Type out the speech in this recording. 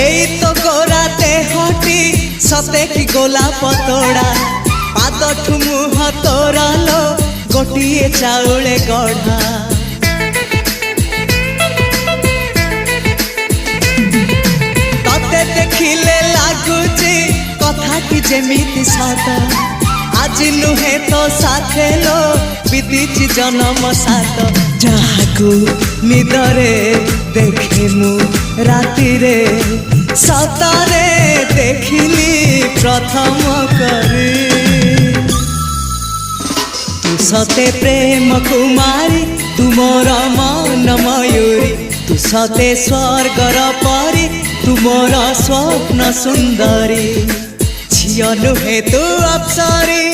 एई तो गोरा देहटी सते कि गोलाप तोड़ा पाद मुह तोरा लो गोटिए चाउले गढ़ा तते देखिले लागुची कथाटी जेमिति सत आज नुहे तो साथे लो बीतीची जन्म सात जहाकू निदरे देखे मु राति रे सतरे देखिली प्रथम करी तू सते प्रेम कुमारी तू मोर मन मयूरी तू सते स्वर्गर परी तू मोर स्वप्न सुंदरी झियो नुहे तू अप्सरी।